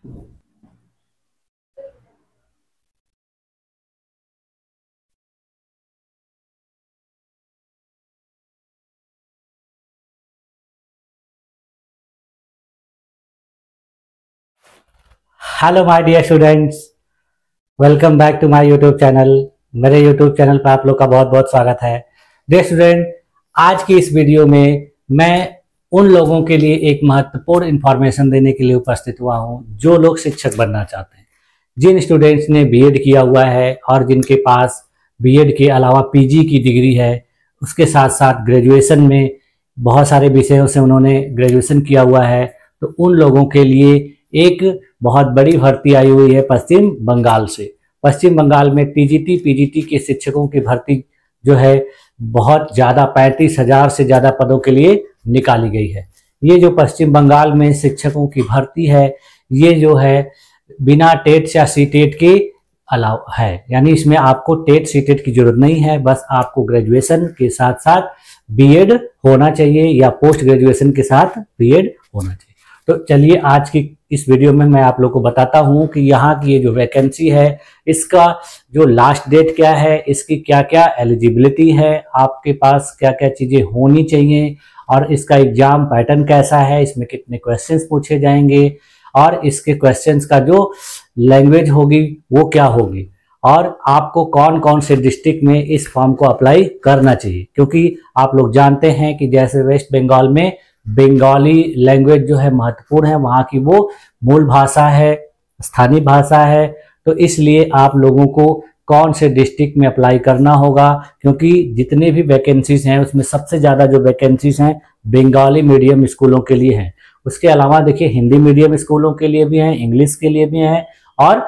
Hello my dear students, welcome back to my YouTube channel. मेरे YouTube channel पर आप लोग का बहुत बहुत स्वागत है। डियर स्टूडेंट, आज की इस वीडियो में मैं उन लोगों के लिए एक महत्वपूर्ण इंफॉर्मेशन देने के लिए उपस्थित हुआ हूं जो लोग शिक्षक बनना चाहते हैं। जिन स्टूडेंट्स ने बीएड किया हुआ है और जिनके पास बीएड के अलावा पीजी की डिग्री है, उसके साथ साथ ग्रेजुएशन में बहुत सारे विषयों से उन्होंने ग्रेजुएशन किया हुआ है, तो उन लोगों के लिए एक बहुत बड़ी भर्ती आई हुई है पश्चिम बंगाल से। पश्चिम बंगाल में टीजीटी पीजीटी के शिक्षकों की भर्ती जो है बहुत ज़्यादा 35,000 से ज़्यादा पदों के लिए निकाली गई है। ये जो पश्चिम बंगाल में शिक्षकों की भर्ती है, ये जो है बिना टेट या सीटेट के अलाउ है, यानी इसमें आपको टेट सीटेट की जरूरत नहीं है। बस आपको ग्रेजुएशन के साथ साथ बीएड होना चाहिए या पोस्ट ग्रेजुएशन के साथ बीएड होना चाहिए। तो चलिए आज की इस वीडियो में मैं आप लोग को बताता हूं कि यहाँ की ये जो वैकेंसी है, इसका जो लास्ट डेट क्या है, इसकी क्या क्या एलिजिबिलिटी है, आपके पास क्या क्या चीज़ें होनी चाहिए, और इसका एग्जाम पैटर्न कैसा है, इसमें कितने क्वेश्चंस पूछे जाएंगे, और इसके क्वेश्चंस का जो लैंग्वेज होगी वो क्या होगी, और आपको कौन कौन से डिस्ट्रिक्ट में इस फॉर्म को अप्लाई करना चाहिए। क्योंकि आप लोग जानते हैं कि जैसे वेस्ट बंगाल में बंगाली लैंग्वेज जो है महत्वपूर्ण है, वहाँ की वो मूल भाषा है, स्थानीय भाषा है, तो इसलिए आप लोगों को कौन से डिस्ट्रिक्ट में अप्लाई करना होगा। क्योंकि जितने भी वैकेंसीज हैं उसमें सबसे ज़्यादा जो वैकेंसीज हैं बंगाली मीडियम स्कूलों के लिए हैं। उसके अलावा देखिए हिंदी मीडियम स्कूलों के लिए भी हैं, इंग्लिश के लिए भी हैं, और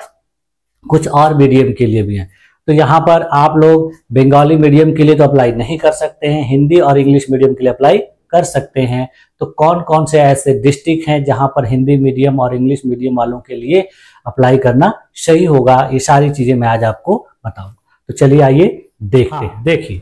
कुछ और मीडियम के लिए भी हैं। तो यहाँ पर आप लोग बंगाली मीडियम के लिए तो अप्लाई नहीं कर सकते हैं, हिंदी और इंग्लिश मीडियम के लिए अप्लाई कर सकते हैं। तो कौन कौन से ऐसे डिस्ट्रिक्ट हैं जहां पर हिंदी मीडियम और इंग्लिश मीडियम वालों के लिए अप्लाई करना सही होगा, ये सारी चीजें मैं आज आपको बताऊंगा। तो चलिए आइए देखते हैं। देखिए,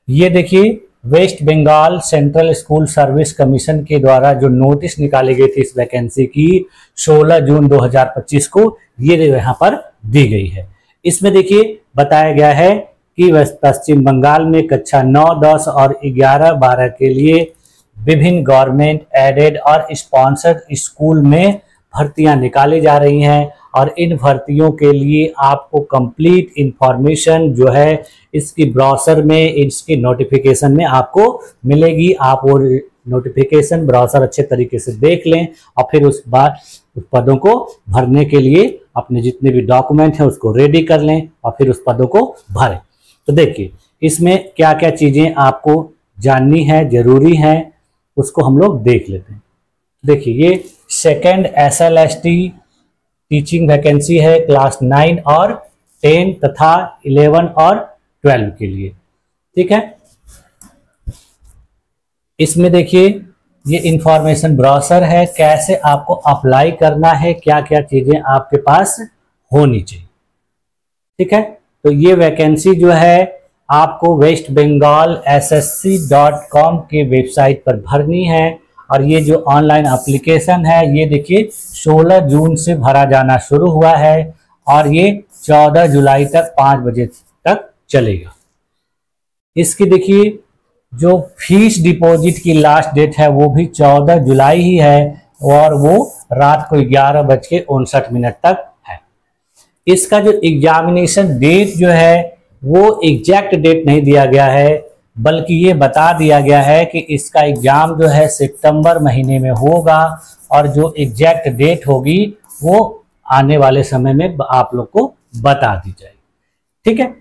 ये देखिए West Bengal central school service commission के द्वारा जो नोटिस निकाली गई थी इस वैकेंसी की 16 जून 2025 को, ये यहाँ पर दी गई है। इसमें देखिए बताया गया है कि पश्चिम बंगाल में कक्षा 9, 10 और 11, 12 के लिए विभिन्न गवर्नमेंट एडेड और स्पॉन्सर्ड स्कूल में भर्तियां निकाली जा रही हैं, और इन भर्तियों के लिए आपको कंप्लीट इंफॉर्मेशन जो है इसकी ब्राउज़र में, इसकी नोटिफिकेशन में आपको मिलेगी। आप वो नोटिफिकेशन ब्राउज़र अच्छे तरीके से देख लें, और फिर उस बाद उस पदों को भरने के लिए अपने जितने भी डॉक्यूमेंट हैं उसको रेडी कर लें और फिर उस पदों को भरें। तो देखिए इसमें क्या क्या चीज़ें आपको जाननी है, जरूरी है, उसको हम लोग देख लेते हैं। देखिए ये सेकेंड SLST टीचिंग वैकेंसी है क्लास 9 और 10 तथा 11 और 12 के लिए, ठीक है। इसमें देखिए ये इंफॉर्मेशन ब्राउज़र है, कैसे आपको अप्लाई करना है, क्या क्या चीजें आपके पास होनी चाहिए, ठीक है। तो ये वैकेंसी जो है आपको वेस्ट बंगाल SSC.com के वेबसाइट पर भरनी है, और ये जो ऑनलाइन एप्लीकेशन है ये देखिए 16 जून से भरा जाना शुरू हुआ है, और ये 14 जुलाई तक 5 बजे तक चलेगा। इसकी देखिए जो फीस डिपॉजिट की लास्ट डेट है वो भी 14 जुलाई ही है, और वो रात को 11:59 तक है। इसका जो एग्जामिनेशन डेट जो है वो एग्जैक्ट डेट नहीं दिया गया है, बल्कि ये बता दिया गया है कि इसका एग्जाम जो है सितंबर महीने में होगा, और जो एग्जैक्ट डेट होगी वो आने वाले समय में आप लोग को बता दी जाएगी, ठीक है।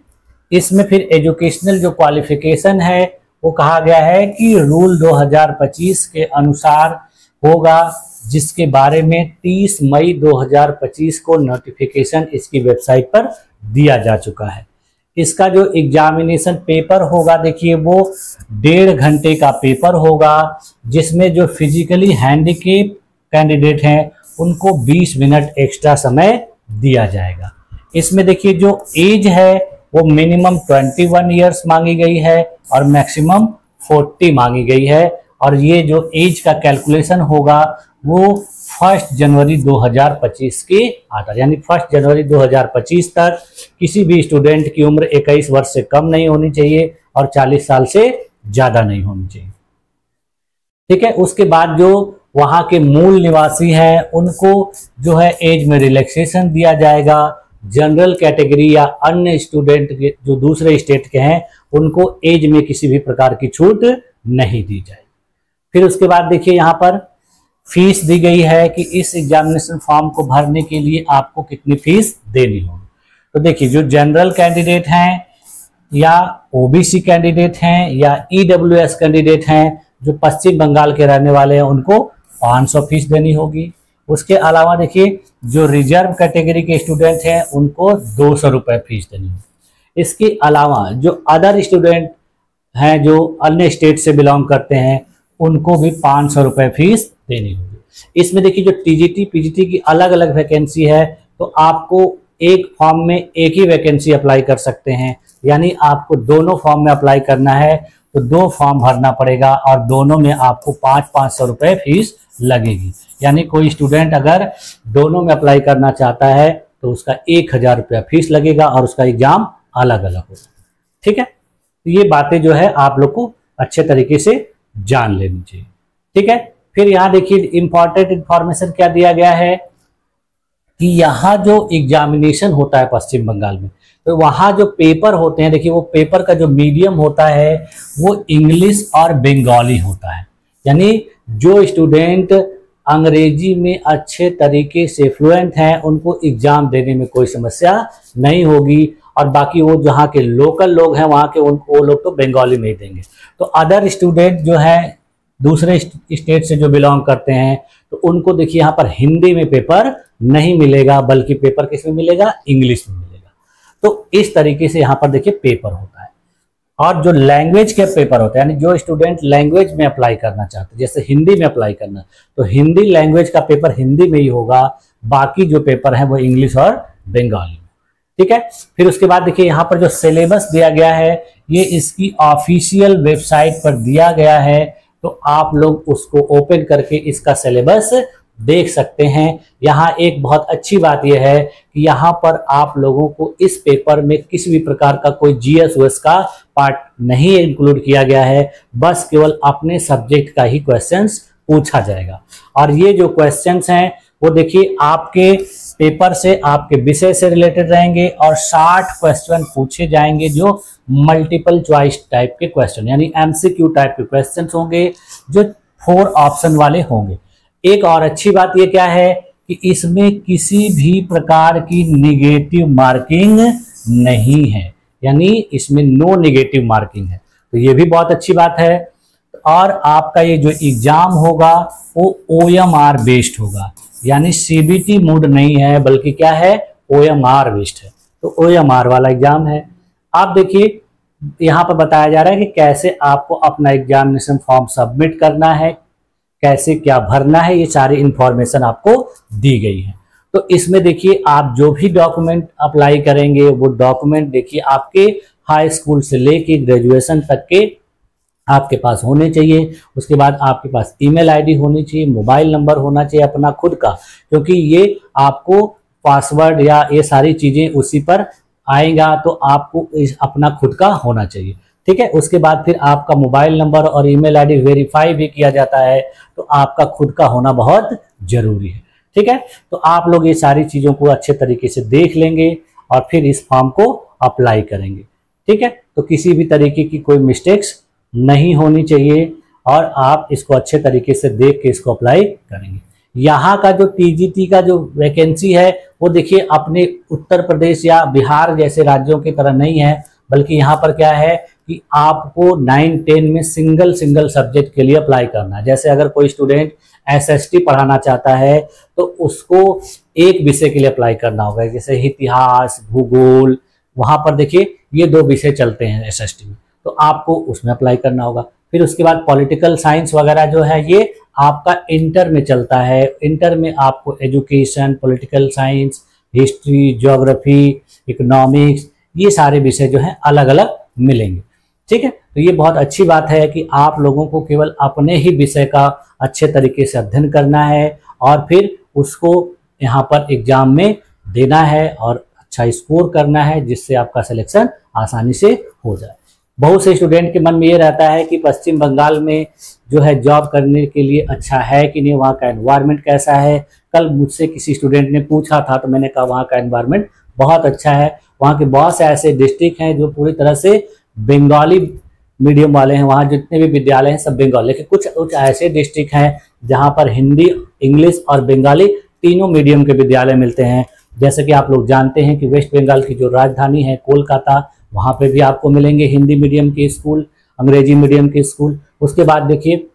इसमें फिर एजुकेशनल जो क्वालिफिकेशन है वो कहा गया है कि रूल 2025 के अनुसार होगा, जिसके बारे में 30 मई 2025 को नोटिफिकेशन इसकी वेबसाइट पर दिया जा चुका है। इसका जो एग्जामिनेशन पेपर होगा देखिए वो 1.5 घंटे का पेपर होगा, जिसमें जो फिजिकली हैंडीकेप कैंडिडेट हैं उनको 20 मिनट एक्स्ट्रा समय दिया जाएगा। इसमें देखिए जो एज है वो मिनिमम 21 ईयर्स मांगी गई है और मैक्सिमम 40 मांगी गई है, और ये जो एज का कैलकुलेशन होगा वो 1 जनवरी 2025 के आधार, यानी 1 जनवरी 2025 तक किसी भी स्टूडेंट की उम्र 21 वर्ष से कम नहीं होनी चाहिए और 40 साल से ज्यादा नहीं होनी चाहिए। ठीक है, उसके बाद जो वहां के मूल निवासी हैं उनको जो है एज में रिलैक्सेशन दिया जाएगा। जनरल कैटेगरी या अन्य स्टूडेंट के जो दूसरे स्टेट के हैं उनको एज में किसी भी प्रकार की छूट नहीं दी जाएगी। फिर उसके बाद देखिए यहाँ पर फीस दी गई है कि इस एग्जामिनेशन फॉर्म को भरने के लिए आपको कितनी फीस देनी होगी। तो देखिए जो जनरल कैंडिडेट हैं या ओबीसी कैंडिडेट हैं या ईडब्ल्यूएस कैंडिडेट हैं जो पश्चिम बंगाल के रहने वाले हैं उनको 500 फीस देनी होगी। उसके अलावा देखिए जो रिजर्व कैटेगरी के स्टूडेंट हैं उनको 200 रुपये फीस देनी होगी। इसके अलावा जो अदर स्टूडेंट हैं जो अन्य स्टेट से बिलोंग करते हैं उनको भी 500 रुपये फीस देनी होगी। इसमें देखिए जो टीजीटी पीजीटी की अलग अलग वैकेंसी है तो आपको एक फॉर्म में एक ही वैकेंसी अप्लाई कर सकते हैं, यानी आपको दोनों फॉर्म में अप्लाई करना है तो 2 फॉर्म भरना पड़ेगा और दोनों में आपको 500 रुपये फीस लगेगी। यानी कोई स्टूडेंट अगर दोनों में अप्लाई करना चाहता है तो उसका 1000 रुपया फीस लगेगा और उसका एग्जाम अलग अलग होगा। ठीक है, तो ये बातें जो है आप लोग को अच्छे तरीके से जान लेनी चाहिए। ठीक है, फिर यहाँ देखिए इंपॉर्टेंट इंफॉर्मेशन क्या दिया गया है कि यहाँ जो एग्जामिनेशन होता है पश्चिम बंगाल में तो वहाँ जो पेपर होते हैं, देखिए वो पेपर का जो मीडियम होता है वो इंग्लिश और बंगाली होता है। यानी जो स्टूडेंट अंग्रेजी में अच्छे तरीके से फ्लुएंट हैं उनको एग्जाम देने में कोई समस्या नहीं होगी और बाकी वो जहाँ के लोकल लोग हैं वहाँ के वो लोग तो बंगाली में ही देंगे। तो अदर स्टूडेंट जो है दूसरे स्टेट से जो बिलोंग करते हैं तो उनको देखिए यहाँ पर हिंदी में पेपर नहीं मिलेगा बल्कि पेपर किस में मिलेगा, इंग्लिश में मिलेगा। तो इस तरीके से यहाँ पर देखिए पेपर होता है। और जो लैंग्वेज के पेपर होते हैं यानी जो स्टूडेंट लैंग्वेज में अप्लाई करना चाहते हैं जैसे हिंदी में अप्लाई करना तो हिंदी लैंग्वेज का पेपर हिंदी में ही होगा, बाकी जो पेपर है वो इंग्लिश और बंगाली में। ठीक है, फिर उसके बाद देखिए यहाँ पर जो सिलेबस दिया गया है ये इसकी ऑफिशियल वेबसाइट पर दिया गया है तो आप लोग उसको ओपन करके इसका सिलेबस देख सकते हैं। यहाँ एक बहुत अच्छी बात यह है कि यहाँ पर आप लोगों को इस पेपर में किसी भी प्रकार का कोई जीएस वीएस का पार्ट नहीं इंक्लूड किया गया है, बस केवल अपने सब्जेक्ट का ही क्वेश्चंस पूछा जाएगा। और ये जो क्वेश्चंस हैं वो देखिए आपके पेपर से आपके विषय से रिलेटेड रहेंगे और 60 क्वेश्चन पूछे जाएंगे जो मल्टीपल चॉइस टाइप के क्वेश्चन यानी एमसीक्यू टाइप के क्वेश्चन होंगे जो 4 ऑप्शन वाले होंगे। एक और अच्छी बात ये क्या है कि इसमें किसी भी प्रकार की नेगेटिव मार्किंग नहीं है, यानी इसमें नो नेगेटिव मार्किंग है, तो ये भी बहुत अच्छी बात है। और आपका ये जो एग्जाम होगा वो ओएमआर बेस्ड होगा, यानी सीबीटी मोड नहीं है बल्कि क्या है, ओएमआर बेस्ड है, तो ओएमआर वाला एग्जाम है। आप देखिए यहाँ पर बताया जा रहा है कि कैसे आपको अपना एग्जामिनेशन फॉर्म सबमिट करना है, कैसे क्या भरना है, ये सारी इंफॉर्मेशन आपको दी गई है। तो इसमें देखिए आप जो भी डॉक्यूमेंट अप्लाई करेंगे वो डॉक्यूमेंट देखिए आपके हाई स्कूल से लेके ग्रेजुएशन तक के आपके पास होने चाहिए। उसके बाद आपके पास ईमेल आईडी होनी चाहिए, मोबाइल नंबर होना चाहिए अपना खुद का, क्योंकि ये आपको पासवर्ड या ये सारी चीजें उसी पर आएगा, तो आपको अपना खुद का होना चाहिए। ठीक है, उसके बाद फिर आपका मोबाइल नंबर और ईमेल आईडी वेरीफाई भी किया जाता है, तो आपका खुद का होना बहुत जरूरी है। ठीक है, तो आप लोग ये सारी चीजों को अच्छे तरीके से देख लेंगे और फिर इस फॉर्म को अप्लाई करेंगे। ठीक है, तो किसी भी तरीके की कोई मिस्टेक्स नहीं होनी चाहिए और आप इसको अच्छे तरीके से देख के इसको अप्लाई करेंगे। यहाँ का जो टीजीटी का जो वैकेंसी है वो देखिए अपने उत्तर प्रदेश या बिहार जैसे राज्यों की तरह नहीं है, बल्कि यहाँ पर क्या है कि आपको 9-10 में सिंगल सब्जेक्ट के लिए अप्लाई करना है। जैसे अगर कोई स्टूडेंट एसएसटी पढ़ाना चाहता है तो उसको एक विषय के लिए अप्लाई करना होगा, जैसे इतिहास, भूगोल, वहां पर देखिए ये 2 विषय चलते हैं एसएसटी में, तो आपको उसमें अप्लाई करना होगा। फिर उसके बाद पॉलिटिकल साइंस वगैरह जो है ये आपका इंटर में चलता है। इंटर में आपको education, political science, history, geography, economics, ये सारे विषय जो हैं अलग अलग मिलेंगे। ठीक है, तो ये बहुत अच्छी बात है कि आप लोगों को केवल अपने ही विषय का अच्छे तरीके से अध्ययन करना है और फिर उसको यहाँ पर एग्जाम में देना है और अच्छा स्कोर करना है, जिससे आपका सिलेक्शन आसानी से हो जाए। बहुत से स्टूडेंट के मन में ये रहता है कि पश्चिम बंगाल में जो है जॉब करने के लिए अच्छा है कि नहीं, वहाँ का एनवायरनमेंट कैसा है। कल मुझसे किसी स्टूडेंट ने पूछा था तो मैंने कहा वहाँ का एनवायरनमेंट बहुत अच्छा है। वहाँ के बहुत से ऐसे डिस्ट्रिक्ट हैं जो पूरी तरह से बंगाली मीडियम वाले हैं, वहाँ जितने भी विद्यालय हैं सब बंगाली, लेकिन कुछ ऐसे डिस्ट्रिक्ट हैं जहाँ पर हिंदी, इंग्लिश और बंगाली तीनों मीडियम के विद्यालय मिलते हैं। जैसे कि आप लोग जानते हैं कि वेस्ट बंगाल की जो राजधानी है कोलकाता, वहाँ पे भी आपको मिलेंगे हिंदी मीडियम के स्कूल, अंग्रेजी मीडियम के स्कूल। उसके बाद देखिए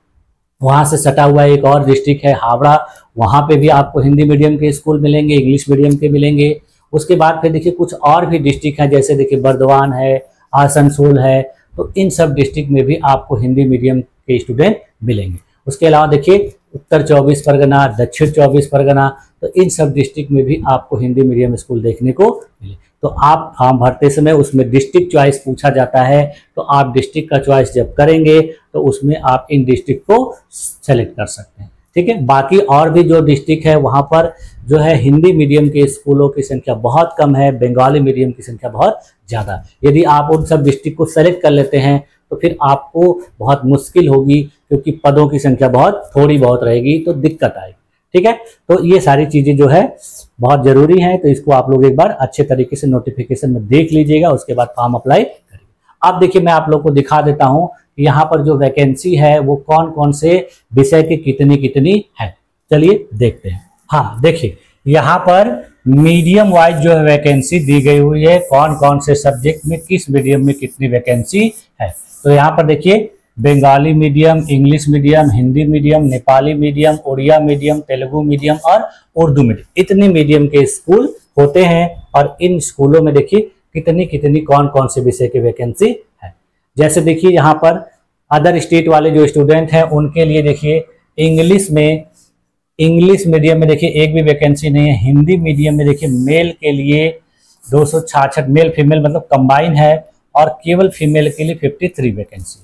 वहाँ से सटा हुआ एक और डिस्ट्रिक्ट है हावड़ा, वहाँ पे भी आपको हिंदी मीडियम के स्कूल मिलेंगे, इंग्लिश मीडियम के मिलेंगे। उसके बाद फिर देखिए कुछ और भी डिस्ट्रिक्ट हैं, जैसे देखिए बर्दवान है, आसनसोल है, तो इन सब डिस्ट्रिक्ट में भी आपको हिंदी मीडियम के स्टूडेंट मिलेंगे। उसके अलावा देखिए उत्तर 24 परगना, दक्षिण 24 परगना, तो इन सब डिस्ट्रिक्ट में भी आपको हिंदी मीडियम स्कूल देखने को मिले। तो आप फॉर्म भरते समय उसमें डिस्ट्रिक्ट चॉइस पूछा जाता है, तो आप डिस्ट्रिक्ट का चॉइस जब करेंगे तो उसमें आप इन डिस्ट्रिक्ट को सेलेक्ट कर सकते हैं, ठीक है। बाकी और भी जो डिस्ट्रिक्ट है वहाँ पर जो है हिंदी मीडियम के स्कूलों की संख्या बहुत कम है, बंगाली मीडियम की संख्या बहुत ज़्यादा। यदि आप उन सब डिस्ट्रिक्ट को सेलेक्ट कर लेते हैं तो फिर आपको बहुत मुश्किल होगी, क्योंकि पदों की संख्या बहुत थोड़ी बहुत रहेगी, तो दिक्कत आएगी, ठीक है। तो ये सारी चीज़ें जो है बहुत ज़रूरी हैं, तो इसको आप लोग एक बार अच्छे तरीके से नोटिफिकेशन में देख लीजिएगा, उसके बाद फॉर्म अप्लाई करिए। अब देखिए मैं आप लोग को दिखा देता हूँ यहाँ पर जो वैकेंसी है वो कौन कौन से विषय की कितनी कितनी है, चलिए देखते हैं। हाँ देखिए यहाँ पर मीडियम वाइज जो है वैकेंसी दी गई हुई है, कौन कौन से सब्जेक्ट में किस मीडियम में कितनी वैकेंसी है। तो यहाँ पर देखिए Bengali medium, English medium, Hindi medium, Nepali medium, Odia medium, Telugu medium और उर्दू मीडियम, इतने मीडियम के स्कूल होते हैं। और इन स्कूलों में देखिए कितनी कितनी कौन कौन से विषय की वैकेंसी है। जैसे देखिए यहाँ पर अदर स्टेट वाले जो स्टूडेंट हैं उनके लिए देखिए इंग्लिश मीडियम में देखिए एक भी वैकेंसी नहीं है। हिंदी मीडियम में देखिए मेल के लिए 266, मेल फीमेल मतलब कंबाइन है, और केवल फीमेल के लिए 53 वैकेंसी।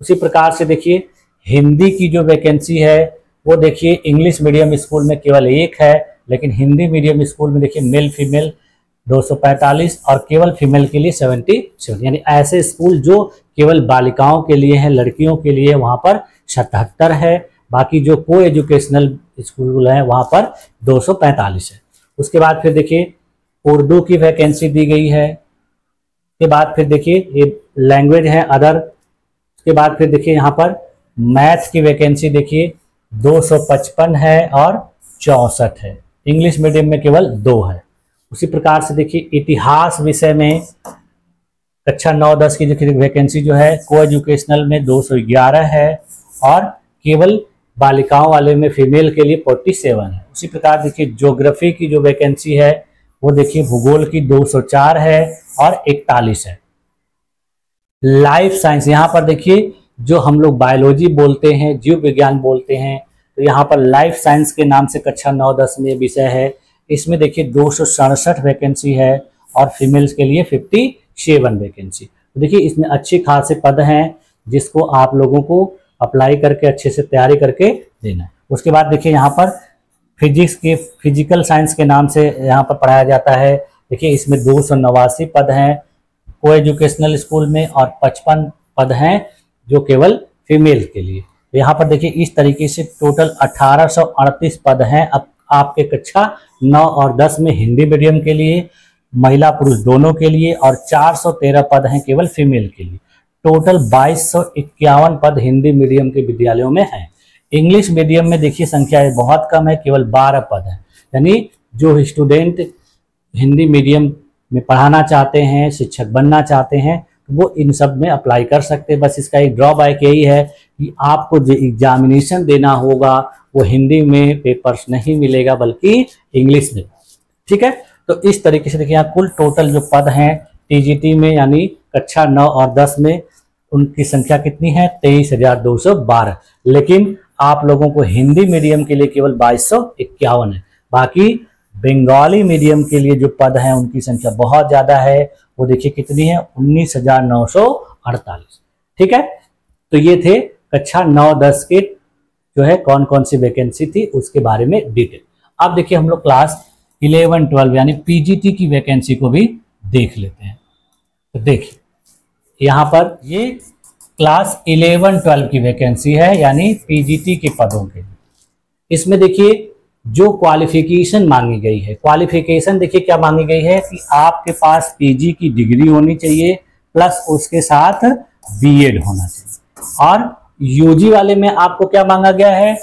उसी प्रकार से देखिए हिंदी की जो वैकेंसी है वो देखिए इंग्लिश मीडियम स्कूल में केवल एक है, लेकिन हिंदी मीडियम स्कूल में देखिए मेल फीमेल 245 और केवल फीमेल के लिए 77, यानी ऐसे स्कूल जो केवल बालिकाओं के लिए हैं, लड़कियों के लिए वहाँ पर 77 है। बाकी जो को एजुकेशनल स्कूल है वहाँ पर 245 है। उसके बाद फिर देखिए उर्दू की वैकेंसी दी गई है। उसके बाद फिर देखिए ये लैंग्वेज है अदर। उसके बाद फिर देखिए यहाँ पर मैथ्स की वैकेंसी देखिए 255 है और 64 है। इंग्लिश मीडियम में केवल 2 है। उसी प्रकार से देखिए इतिहास विषय में कक्षा 9-10 की जो वैकेंसी जो है को एजुकेशनल में 211 है, और केवल बालिकाओं वाले में फीमेल के लिए 47 है। उसी प्रकार देखिए ज्योग्राफी की जो वैकेंसी है वो देखिए भूगोल की 204 है और 41 है। लाइफ साइंस यहाँ पर देखिए जो हम लोग बायोलॉजी बोलते हैं, जीव विज्ञान बोलते हैं, तो यहाँ पर लाइफ साइंस के नाम से कक्षा 9-10 में विषय है। इसमें देखिए 267 वैकेंसी है और फीमेल्स के लिए 57 वैकेंसी। तो देखिए इसमें अच्छे खासे पद हैं जिसको आप लोगों को अप्लाई करके अच्छे से तैयारी करके देना है। उसके बाद देखिए यहाँ पर फिजिकल साइंस के नाम से यहाँ पर पढ़ाया जाता है। देखिए इसमें 289 पद हैं को एजुकेशनल स्कूल में और 55 पद हैं जो केवल फीमेल के लिए। तो यहाँ पर देखिए इस तरीके से टोटल 1838 पद हैं अब आपके कक्षा 9 और 10 में हिंदी मीडियम के लिए, महिला पुरुष दोनों के लिए, और 413 पद हैं केवल फीमेल के लिए। टोटल 2251 पद हिंदी मीडियम के विद्यालयों में हैं। इंग्लिश मीडियम में देखिए संख्या बहुत कम है, केवल 12 पद है। यानी जो स्टूडेंट हिंदी मीडियम में पढ़ाना चाहते हैं, शिक्षक बनना चाहते हैं, तो वो इन सब में अप्लाई कर सकते हैं। बस इसका एक ड्रॉबैक यही है कि आपको जो एग्जामिनेशन देना होगा वो हिंदी में पेपर्स नहीं मिलेगा बल्कि इंग्लिश में, ठीक है। तो इस तरीके से देखिए यहाँ कुल टोटल जो पद हैं टीजीटी में यानी कक्षा 9 और 10 में उनकी संख्या कितनी है 23,212, लेकिन आप लोगों को हिंदी मीडियम के लिए केवल 2251 है। बाकी बंगाली मीडियम के लिए जो पद हैं उनकी संख्या बहुत ज़्यादा है, वो देखिए कितनी है 19,948, ठीक है। तो ये थे कक्षा 9-10 के जो है कौन कौन सी वैकेंसी थी उसके बारे में डिटेल। अब देखिए हम लोग क्लास 11 12 यानी पीजीटी की वैकेंसी को भी देख लेते हैं। तो देखिए यहाँ पर ये क्लास 11 12 की वैकेंसी है यानी पीजीटी के पदों के लिए। इसमें देखिए जो क्वालिफिकेशन मांगी गई है, क्वालिफिकेशन देखिए क्या मांगी गई है कि आपके पास पीजी की डिग्री होनी चाहिए प्लस उसके साथ बीएड होना चाहिए। और यूजी वाले में आपको क्या मांगा गया है,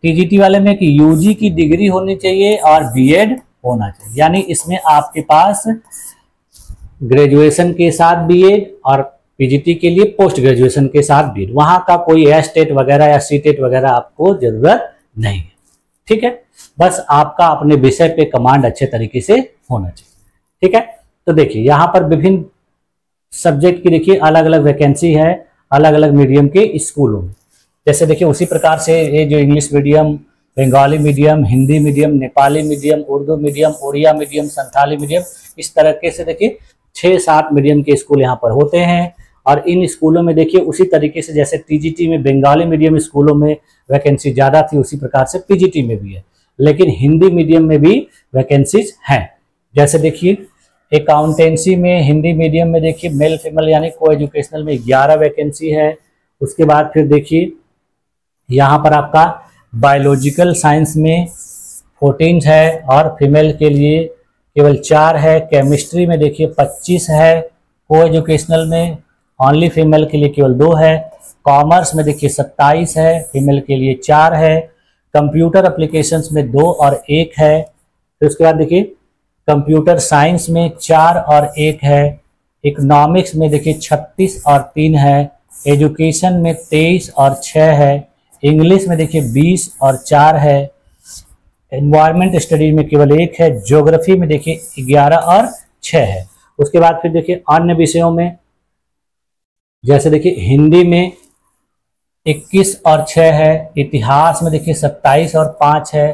टीजीटी वाले में कि यूजी की डिग्री होनी चाहिए और बीएड होना चाहिए। यानी इसमें आपके पास ग्रेजुएशन के साथ बीएड और पीजीटी के लिए पोस्ट ग्रेजुएशन के साथ बीएड, वहां का कोई एस्टेट वगैरह या सीटेट वगैरह आपको जरूरत नहीं है। ठीक है, बस आपका अपने विषय पे कमांड अच्छे तरीके से होना चाहिए। ठीक है, तो देखिए यहाँ पर विभिन्न सब्जेक्ट की देखिए अलग अलग वैकेंसी है अलग अलग मीडियम के स्कूलों में। जैसे देखिए उसी प्रकार से ये जो English medium, Bengali medium, Hindi medium, Nepali medium, Urdu medium, Odia medium, Santhali medium, इस तरीके से देखिए 6-7 मीडियम के स्कूल यहाँ पर होते हैं। और इन स्कूलों में देखिए उसी तरीके से जैसे टीजीटी में बंगाली मीडियम स्कूलों में वैकेंसी ज़्यादा थी, उसी प्रकार से पीजीटी में भी है। लेकिन हिंदी मीडियम में भी वैकेंसीज हैं। जैसे देखिए अकाउंटेंसी में हिंदी मीडियम में देखिए मेल फीमेल यानी को एजुकेशनल में 11 वैकेंसी है। उसके बाद फिर देखिए यहाँ पर आपका बायोलॉजिकल साइंस में 14 है और फीमेल के लिए केवल 4 है। केमिस्ट्री में देखिए 25 है, को एजुकेशनल में ओनली फीमेल के लिए केवल 2 है। कॉमर्स में देखिए 27 है, फीमेल के लिए 4 है। कंप्यूटर एप्लीकेशंस में 2 और 1 है। फिर उसके बाद देखिए कंप्यूटर साइंस में 4 और 1 है। इकोनॉमिक्स में देखिए 36 और 3 है। एजुकेशन में 23 और 6 है। इंग्लिश में देखिए 20 और 4 है। एनवायरमेंट स्टडी में केवल 1 है। ज्योग्राफी में देखिए 11 और 6 है। उसके बाद फिर देखिए अन्य विषयों में जैसे देखिए हिंदी में 21 और 6 है। इतिहास में देखिए 27 और 5 है।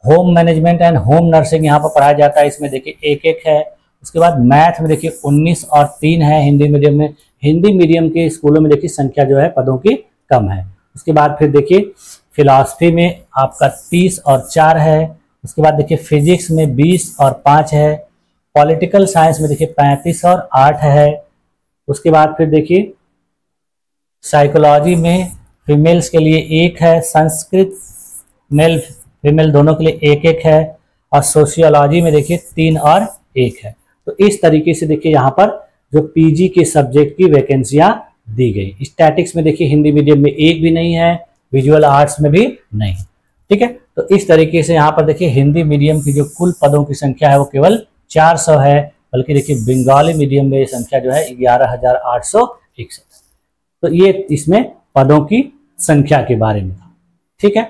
Home management and home nursing यहाँ पर पढ़ाया जाता है, इसमें देखिए 1-1 है। उसके बाद मैथ में देखिए 19 और 3 है हिंदी मीडियम में। हिंदी मीडियम के स्कूलों में देखिए संख्या जो है पदों की कम है। उसके बाद फिर देखिए फिलॉसफी में आपका 30 और 4 है। उसके बाद देखिए फिजिक्स में 20 और 5 है। पॉलिटिकल साइंस में देखिए 35 और 8 है। उसके बाद फिर देखिए साइकोलॉजी में फीमेल्स के लिए 1 है। संस्कृत मेल फीमेल दोनों के लिए 1-1 है। और सोशियोलॉजी में देखिए 3 और 1 है। तो इस तरीके से देखिए यहाँ पर जो पीजी के सब्जेक्ट की वैकेंसियां दी गई। स्टैटिक्स में देखिए हिंदी मीडियम में 1 भी नहीं है, विजुअल आर्ट्स में भी नहीं। ठीक है, तो इस तरीके से यहाँ पर देखिए हिंदी मीडियम की जो कुल पदों की संख्या है वो केवल 400 है, बल्कि देखिए बंगाली मीडियम में संख्या जो है 11,861। तो ये इसमें पदों की संख्या के बारे में था। ठीक है,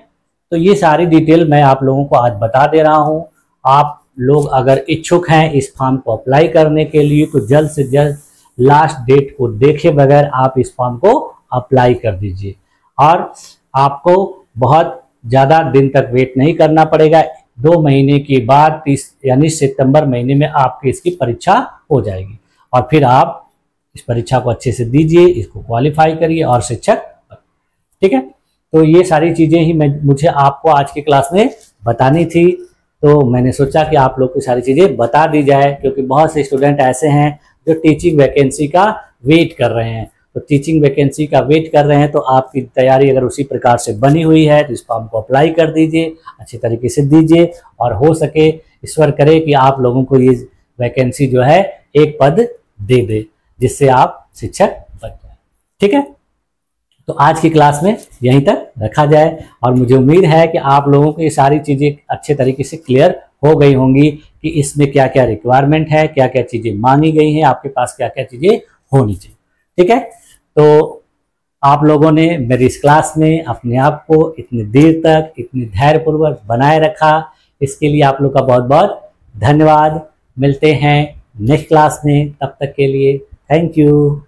तो ये सारी डिटेल मैं आप लोगों को आज बता दे रहा हूँ। आप लोग अगर इच्छुक हैं इस फॉर्म को अप्लाई करने के लिए तो जल्द से जल्द लास्ट डेट को देखे बगैर आप इस फॉर्म को अप्लाई कर दीजिए। और आपको बहुत ज़्यादा दिन तक वेट नहीं करना पड़ेगा। 2 महीने के बाद 30 यानी सितंबर महीने में आपकी इसकी परीक्षा हो जाएगी और फिर आप इस परीक्षा को अच्छे से दीजिए, इसको क्वालिफाई करिए और शिक्षक। ठीक है, तो ये सारी चीज़ें ही मुझे आपको आज की क्लास में बतानी थी, तो मैंने सोचा कि आप लोग की सारी चीज़ें बता दी जाए, क्योंकि बहुत से स्टूडेंट ऐसे हैं जो टीचिंग वैकेंसी का वेट कर रहे हैं। तो टीचिंग वैकेंसी का वेट कर रहे हैं तो आपकी तैयारी अगर उसी प्रकार से बनी हुई है तो इस फॉर्म को अप्लाई कर दीजिए, अच्छी तरीके से दीजिए और हो सके ईश्वर करे कि आप लोगों को ये वैकेंसी जो है एक पद दे दे जिससे आप शिक्षक बन जाए। ठीक है, तो आज की क्लास में यहीं तक रखा जाए और मुझे उम्मीद है कि आप लोगों को ये सारी चीज़ें अच्छे तरीके से क्लियर हो गई होंगी कि इसमें क्या क्या रिक्वायरमेंट है, क्या क्या चीज़ें मांगी गई हैं, आपके पास क्या क्या चीज़ें होनी चाहिए। ठीक है, तो आप लोगों ने मेरी इस क्लास में अपने आप को इतनी देर तक इतनी धैर्यपूर्वक बनाए रखा, इसके लिए आप लोग का बहुत बहुत धन्यवाद। मिलते हैं नेक्स्ट क्लास में, तब तक के लिए थैंक यू।